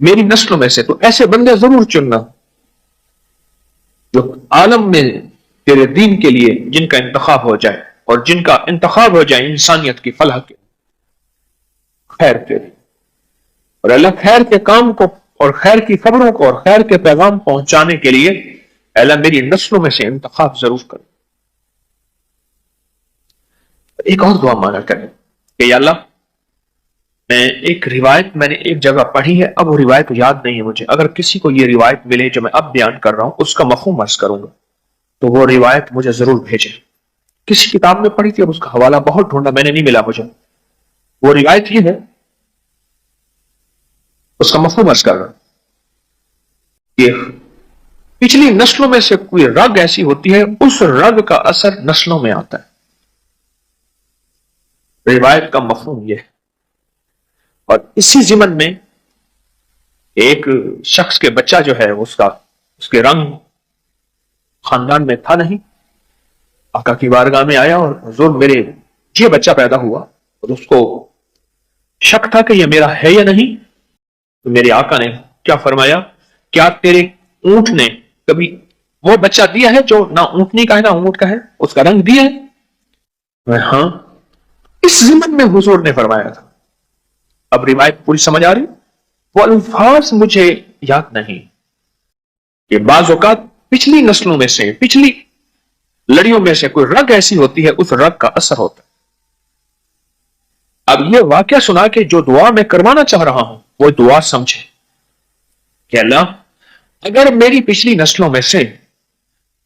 میری نسلوں میں سے تو ایسے بندے ضرور چننا جو عالم میں تیرے دین کے لیے جن کا انتخاب ہو جائے، اور جن کا انتخاب ہو جائے انسانیت کی فلاح کے خیر کے لیے، اور اللہ خیر کے کام کو اور خیر کی خبروں کو اور خیر کے پیغام پہنچانے کے لیے اللہ میری نسلوں میں سے انتخاب ضرور کر۔ ایک اور دعا مانا کریں کہ یا اللہ میں ایک روایت میں نے ایک جگہ پڑھی ہے، اب وہ روایت یاد نہیں ہے مجھے، اگر کسی کو یہ روایت ملے جو میں اب بیان کر رہا ہوں اس کا مفہوم عرض کروں گا تو وہ روایت مجھے ضرور بھیجیں۔ کسی کتاب میں پڑھی تھی، اب اس کا حوالہ بہت ڈھونڈا میں نے نہیں ملا مجھے۔ وہ روایت یہ ہے، اس کا مفہوم عرض کر رہا ہوں کہ پچھلی نسلوں میں سے کوئی رگ ایسی ہوتی ہے، اس رگ کا اثر نسلوں میں آتا ہے۔ روایت کا مفہوم یہ ہے، اور اسی ضمن میں ایک شخص کے بچہ جو ہے اس کے رنگ خاندان میں تھا نہیں، آقا کی بارگاہ میں آیا اور حضور میرے یہ بچہ پیدا ہوا، اور اس کو شک تھا کہ یہ میرا ہے یا نہیں، تو میرے آقا نے کیا فرمایا، کیا تیرے اونٹ نے کبھی وہ بچہ دیا ہے جو نہ اونٹنی کا ہے نہ اونٹ کا ہے، اس کا رنگ دیا ہے؟ ہاں، اس ضمن میں حضور نے فرمایا تھا۔ اب روایت پوری سمجھ آ رہی؟ وہ الفاظ مجھے یاد نہیں کہ بعض اوقات پچھلی نسلوں میں سے پچھلی لڑیوں میں سے کوئی رگ ایسی ہوتی ہے، اس رگ کا اثر ہوتا ہے۔ اب یہ واقعہ سنا کہ جو دعا میں کروانا چاہ رہا ہوں وہ دعا سمجھے کہ اللہ اگر میری پچھلی نسلوں میں سے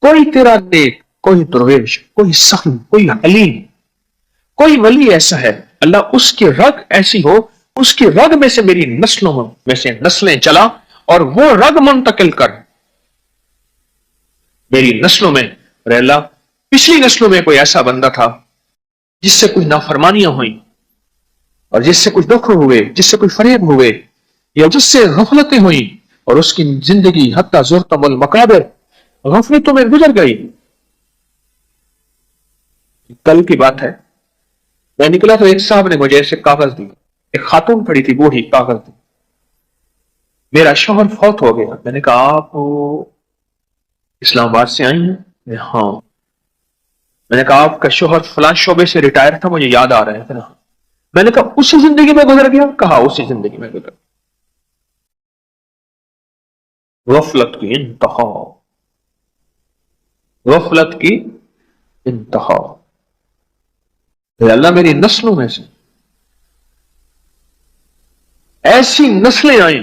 کوئی تیرا نیک، کوئی درویش، کوئی سخی، کوئی حلیم، کوئی ولی ایسا ہے، اللہ اس کی رگ ایسی ہو، اس کی رگ میں سے میری نسلوں میں سے نسلیں چلا اور وہ رگ منتقل کر میری نسلوں میں۔ رہ اللہ پچھلی نسلوں میں کوئی ایسا بندہ تھا جس سے کوئی نافرمانیاں ہوئیں اور جس سے کچھ دکھ ہوئے، جس سے کوئی فریب ہوئے یا جس سے غفلتیں ہوئیں اور اس کی زندگی حتی زرتم المقابر غفلتوں میں گزر گئی۔ کل کی بات ہے، میں نکلا تو ایک صاحب نے مجھے ایسے کاغذ دی، ایک خاتون پڑی تھی بوڑھی، کاغذ دی، میرا شوہر فوت ہو گیا۔ میں نے کہا آپ اسلام آباد سے آئی ہیں؟ ہاں۔ میں نے کہا آپ کا شوہر فلاں شعبے سے ریٹائر تھا، مجھے یاد آ رہا ہے۔ میں نے کہا اسی زندگی میں گزر گیا؟ کہا اسی زندگی میں گزر گیا۔ غفلت کی انتہا، غفلت کی انتہا۔ اللہ میری نسلوں میں سے ایسی نسلیں آئیں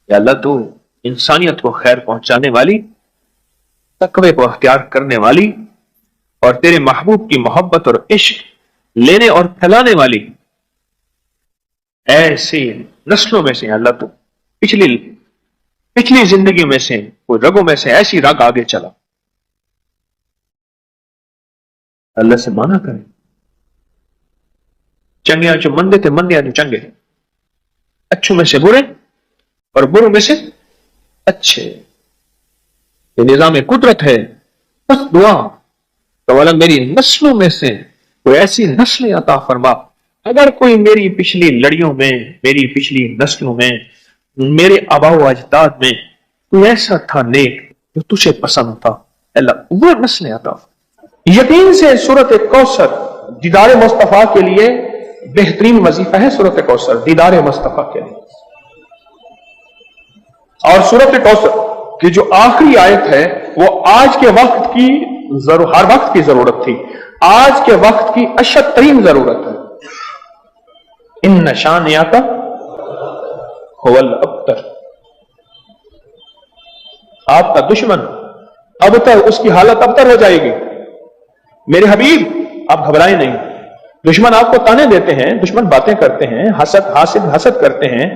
کہ اللہ تو انسانیت کو خیر پہنچانے والی، تقوی کو اختیار کرنے والی اور تیرے محبوب کی محبت اور عشق لینے اور پھیلانے والی ایسی نسلوں میں سے اللہ تو پچھلی زندگی میں سے کوئی رگوں میں سے ایسی رگ آگے چلا۔ اللہ سے مانا کریں، چنگیاں جو مندے تھے مندیاں جو چنگے، اچھوں میں سے برے اور بروں میں سے اچھے، یہ نظام قدرت ہے۔ بس دعا تو اللہ میری نسلوں میں سے کوئی ایسی نسلیں عطا فرما، اگر کوئی میری پچھلی لڑیوں میں، میری پچھلی نسلوں میں، میرے آباء و اجداد میں کوئی ایسا تھا نیک جو تجھے پسند تھا، اللہ وہ نسلیں عطا فرما۔ یقین سے سورۃ کوثر دیدار مصطفیٰ کے لیے بہترین وظیفہ ہے۔ سورۃ کوثر دیدار مصطفیٰ کے لیے، اور سورۃ کوثر کی جو آخری آیت ہے وہ آج کے وقت کی ہر وقت کی ضرورت تھی، آج کے وقت کی اشد ترین ضرورت ہے۔ ان شانئک هو الابتر، آپ کا دشمن ابتر، اس کی حالت ابتر ہو جائے گی۔ میرے حبیب آپ گھبرائیں نہیں، دشمن آپ کو تانے دیتے ہیں، دشمن باتیں کرتے ہیں، حسد کرتے ہیں،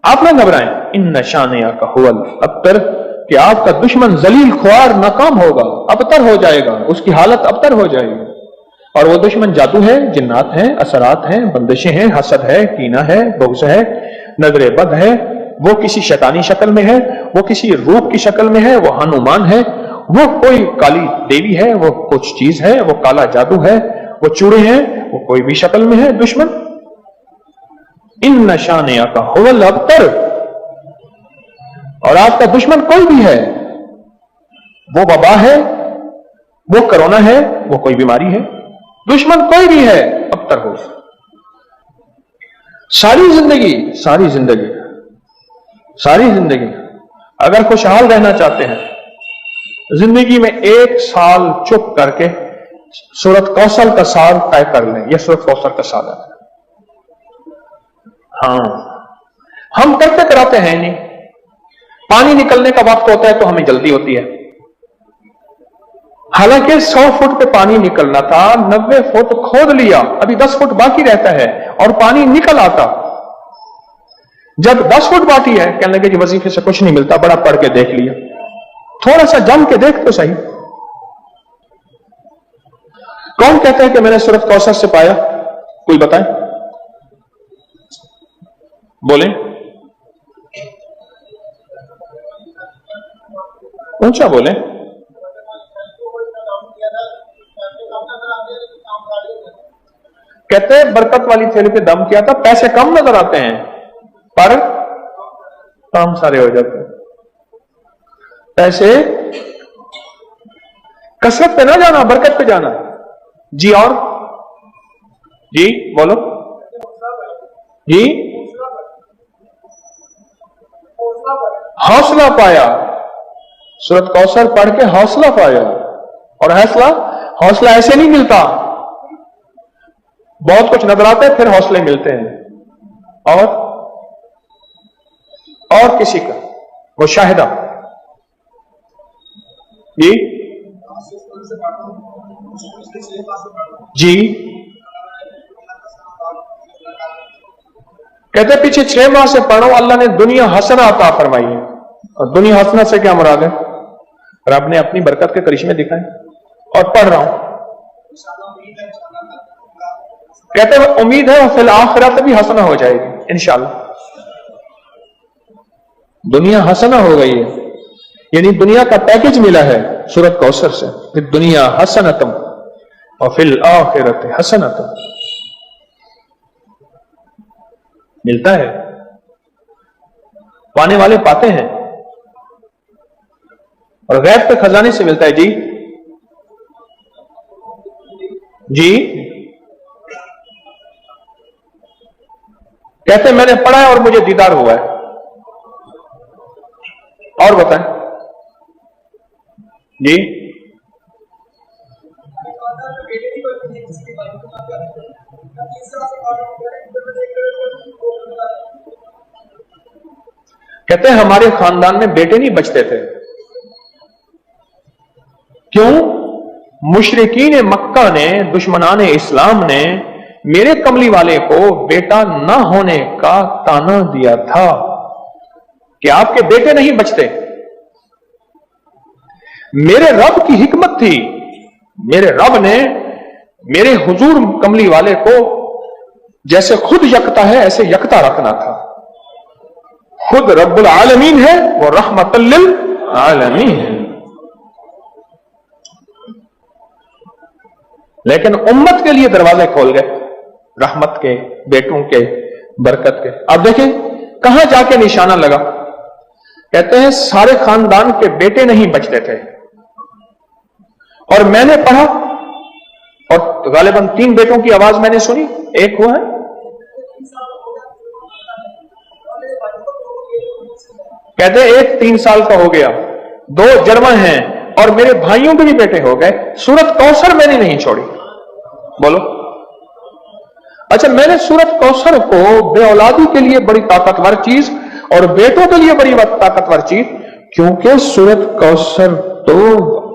آپ نہ گھبرائیں۔ ان شانئک هو الابتر، کہ آپ کا دشمن ذلیل خوار ناکام ہوگا، ابتر ہو جائے گا، اس کی حالت ابتر ہو جائے گی۔ اور وہ دشمن جادو ہے، جنات ہیں، اثرات ہیں، بندشیں ہیں، حسد ہے، کینہ ہے، بغض ہے، نظر بد ہے، وہ کسی شیطانی شکل میں ہے، وہ کسی روح کی شکل میں ہے، وہ ہنومان ہے، وہ کوئی کالی دیوی ہے، وہ کچھ چیز ہے، وہ کالا جادو ہے، وہ چوڑے ہیں، وہ کوئی بھی شکل میں ہے دشمن۔ ان شانئک هو الابتر، اور آپ کا دشمن کوئی بھی ہے، وہ وبا ہے، وہ کرونا ہے، وہ کوئی بیماری ہے، دشمن کوئی بھی ہے، ابتر ہو. ساری زندگی اگر خوشحال رہنا چاہتے ہیں، زندگی میں 1 سال چپ کر کے سورۃ کوثر کا سال طے کر لیں. یہ سورۃ کوثر کا سال ہے. ہاں، ہم کرتے کراتے ہیں نہیں. پانی نکلنے کا وقت ہوتا ہے تو ہمیں جلدی ہوتی ہے، حالانکہ 100 فٹ پہ پانی نکلنا تھا، 90 فٹ کھود لیا، ابھی 10 فٹ باقی رہتا ہے اور پانی نکل آتا. جب 10 فٹ باقی ہے کہنے لگے کہ وظیفے سے کچھ نہیں ملتا، بڑا پڑھ کے دیکھ لیا. تھوڑا سا جم کے دیکھ تو صحیح. کون کہتا ہے کہ میں نے سورۃ کوثر سے پایا؟ کوئی بتائیں، بولیں، اونچا بولیں. کہتے ہیں برکت والی تھیلی پہ دم کیا تھا، پیسے کم نظر آتے ہیں پر کام سارے ہو جاتے ہیں. پیسے کثرت پہ نہ جانا، برکت پہ جانا. جی اور جی بولو جی. حوصلہ پایا، سورۃ کوثر پڑھ کے حوصلہ پایا. اور حوصلہ ایسے نہیں ملتا، بہت کچھ نظر آتا ہے پھر حوصلے ملتے ہیں. اور کسی کا مشاہدہ. جی کہتے پیچھے 6 ماہ سے پڑھو، اللہ نے دنیا حسنہ عطا فرمائی ہے. اور دنیا حسنہ سے کیا مراد ہے؟ رب نے اپنی برکت کے کرشمے دکھائے. اور پڑھ رہا ہوں، کہتے ہیں امید ہے فی الآخرت بھی حسنہ ہو جائے گی انشاءاللہ. دنیا حسنہ ہو گئی ہے، یعنی دنیا کا پیکج ملا ہے سورۃ کوثر سے. کہ دنیا حسنتم وفی الآخرت حسنتم ملتا ہے. پانے والے پاتے ہیں، اور غیب کے خزانے سے ملتا ہے. جی کہتے ہیں میں نے پڑھا ہے اور مجھے دیدار ہوا ہے. اور بتائیں جی. کہتے ہیں ہمارے خاندان میں بیٹے نہیں بچتے تھے. کیوں؟ مشرکین مکہ نے، دشمنان اسلام نے میرے کملی والے کو بیٹا نہ ہونے کا تانا دیا تھا کہ آپ کے بیٹے نہیں بچتے. میرے رب کی حکمت تھی، میرے رب نے میرے حضور کملی والے کو جیسے خود یکتا ہے ایسے یکتا رکھنا تھا. خود رب العالمین ہے، وہ رحمت للعالمین ہے. لیکن امت کے لیے دروازے کھول گئے رحمت کے، بیٹوں کے، برکت کے. اب دیکھیں کہاں جا کے نشانہ لگا. کہتے ہیں سارے خاندان کے بیٹے نہیں بچتے تھے. اور میں نے پڑھا اور غالباً 3 بیٹوں کی آواز میں نے سنی. ایک ہوا ہے، کہتے ہیں ایک 3 سال کا ہو گیا، 2 جڑواں ہیں، اور میرے بھائیوں کے بھی بیٹے ہو گئے. سورۃ کوثر میں نے نہیں چھوڑی. بولو. اچھا، میں نے سورۃ کوثر کو بے اولادی کے لیے بڑی طاقتور چیز اور بیٹوں کے لیے بڑی طاقتور چیز، کیونکہ سورۃ کوثر تو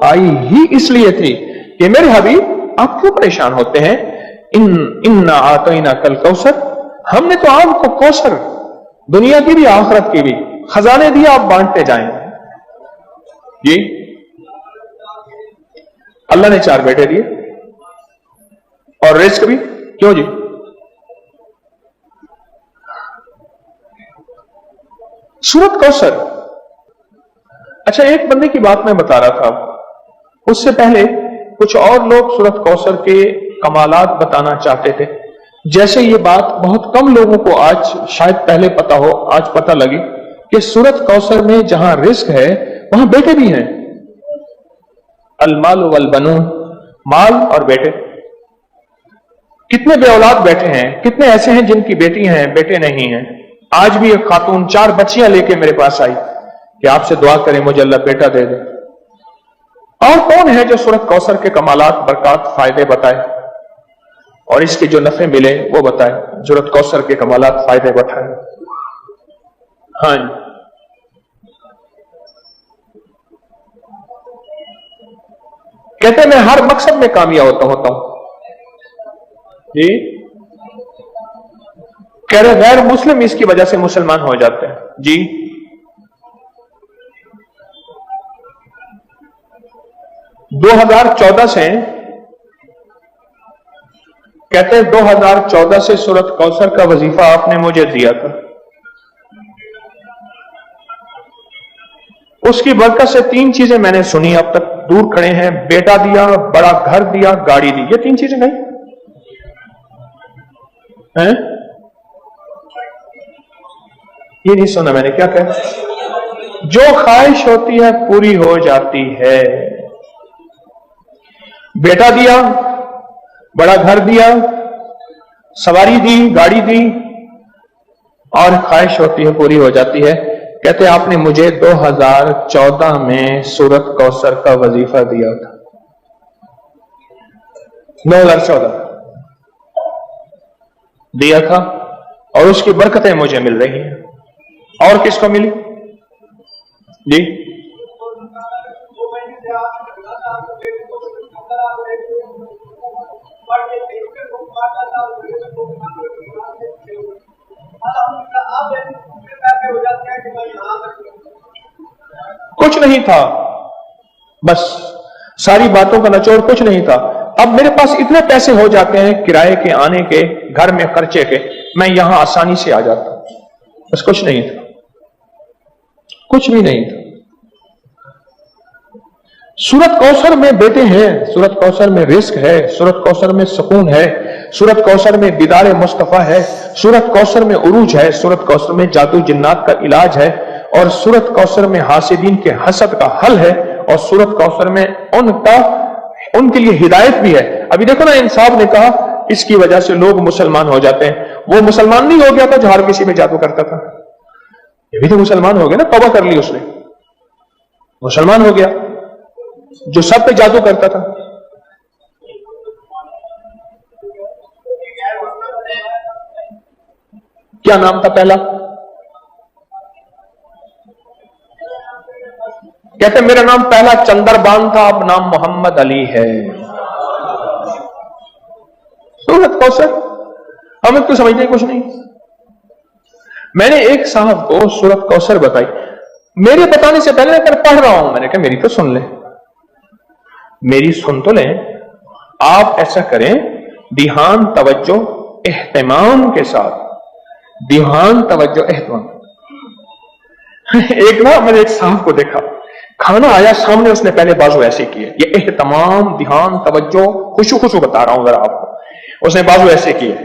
آئی ہی اس لیے تھی کہ میرے حبیب آپ کیوں پریشان ہوتے ہیں. انا اعطیناک الکوثر، ہم نے تو آپ کو کوثر، دنیا کی بھی آخرت کی بھی خزانے دیا، آپ بانٹتے جائیں. جی اللہ نے 4 بیٹے دیے اور رزق بھی. کیوں جی؟ سورۃ کوثر. اچھا، ایک بندے کی بات میں بتا رہا تھا، اس سے پہلے کچھ اور لوگ سورۃ کوثر کے کمالات بتانا چاہتے تھے. جیسے یہ بات بہت کم لوگوں کو آج شاید پہلے پتا ہو، آج پتہ لگی. کہ سورت کوثر میں جہاں رزق ہے وہاں بیٹے بھی ہیں. المال والبنون، مال اور بیٹے. کتنے بے اولاد بیٹھے ہیں، کتنے ایسے ہیں جن کی بیٹی ہیں بیٹے نہیں ہیں. آج بھی ایک خاتون 4 بچیاں لے کے میرے پاس آئی کہ آپ سے دعا کریں مجھے اللہ بیٹا دے دے. اور کون ہے جو سورت کوثر کے کمالات، برکات، فائدے بتائے اور اس کے جو نفع ملے وہ بتائے. سورت کوثر کے کمالات، فائدے بتائے. ہاں جی. کہتے ہیں میں ہر مقصد میں کامیاب ہوتا ہوں. جی کہہ رہے غیر مسلم اس کی وجہ سے مسلمان ہو جاتے ہیں. جی 2014 سے کہتے ہیں 2014 سے سورت کوثر کا وظیفہ آپ نے مجھے دیا تھا. اس کی برکت سے 3 چیزیں میں نے سنی اب تک. دور کھڑے ہیں، بیٹا دیا، بڑا گھر دیا، گاڑی دی. یہ 3 چیزیں نہیں ہیں؟ یہ نہیں سنا میں نے. کیا کہا؟ جو خواہش ہوتی ہے پوری ہو جاتی ہے. بیٹا دیا، بڑا گھر دیا، سواری دی، گاڑی دی، اور خواہش ہوتی ہے پوری ہو جاتی ہے. کہتے آپ نے مجھے 2014 میں سورت کوثر کا وظیفہ دیا تھا. 2014 دیا تھا اور اس کی برکتیں مجھے مل رہی ہیں. اور کس کو ملی؟ جی کچھ نہیں تھا، بس ساری باتوں کا نچوڑ کچھ نہیں تھا. اب میرے پاس اتنے پیسے ہو جاتے ہیں کرائے کے، آنے کے، گھر میں خرچے کے، میں یہاں آسانی سے آ جاتا ہوں. بس کچھ نہیں تھا، کچھ بھی نہیں تھا. سورت کوثر میں بیٹے ہیں، سورت کوثر میں رزق ہے، سورت کوثر میں سکون ہے، سورت کوثر میں دیدار مصطفیٰ ہے، سورت کوثر میں عروج ہے، سورت کوثر میں جادو جنات کا علاج ہے، اور سورت کوثر میں حاسدین کے حسد کا حل ہے، اور سورت کوثر میں ان کے لیے ہدایت بھی ہے. ابھی دیکھو نا انصاف نے کہا اس کی وجہ سے لوگ مسلمان ہو جاتے ہیں. وہ مسلمان نہیں ہو گیا تھا جو ہر کسی میں جادو کرتا تھا. یہ بھی تو مسلمان ہو گیا نا، توبہ کر لی اس نے، مسلمان ہو گیا جو سب پہ جادو کرتا تھا. کیا نام تھا پہلا؟ کہتے میرا نام پہلا چندر بان تھا، اب نام محمد علی ہے. سورت کوثر ہمیں تو سمجھنے کچھ نہیں. میں نے ایک صاحب کو سورت کوثر بتائی، میرے بتانے سے پہلے میں پڑھ رہا ہوں. میں نے کہا میری تو سن لیں، میری سن تو لیں. آپ ایسا کریں دھیان، توجہ، اہتمام کے ساتھ. دھیان، توجہ، اہتمام. ایک نا میں نے ایک صاحب کو دیکھا، کھانا آیا سامنے، اس نے پہلے بازو ایسے کیے. یہ اہتمام، دھیان، توجہ، خوشو بتا رہا ہوں ذرا آپ کو. اس نے بازو ایسے کیے،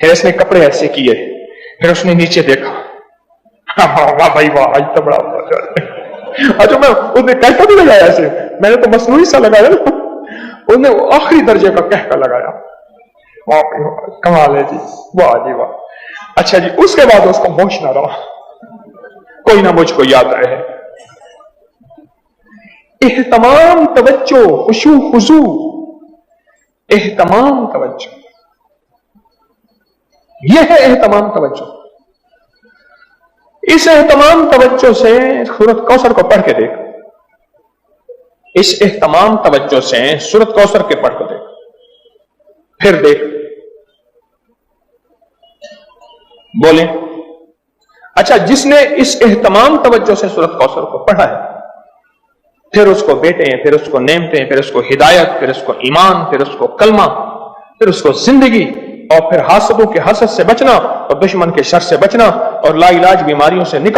پھر اس نے کپڑے ایسے کیے، پھر اس نے نیچے دیکھا. واہ بھائی واہ، آج تو بڑا اچھا. میں اس نے کہتا بھی لگایا ایسے، میں نے تو مصنوعی سا لگایا نا. اس نے آخری درجے کا کہہ کر لگایا. کمال ہے جی، واہ جی واہ. اچھا جی، اس کے بعد اس کو ہوش نہ رہا، کوئی نہ مجھ کو یاد رہے. اہتمام، توجہ، خضوع، اہتمام، توجہ. یہ ہے اہتمام، توجہ. اس اہتمام توجہ سے سورت کوثر کو پڑھ کے دیکھ. اس اہتمام توجہ سے سورت کوثر کے پڑھ کے دیکھ، پھر دیکھ. بولیں. اچھا، جس نے اس اہتمام توجہ سے سورت کوثر کو پڑھا ہے، پھر اس کو بیٹے ہیں، پھر اس کو نعمتیں، پھر اس کو ہدایت، پھر اس کو ایمان، پھر اس کو کلمہ، پھر اس کو زندگی، اور پھر حاسدوں کے حسد سے بچنا، اور دشمن کے شر سے بچنا، اور لا علاج بیماریوں سے نکل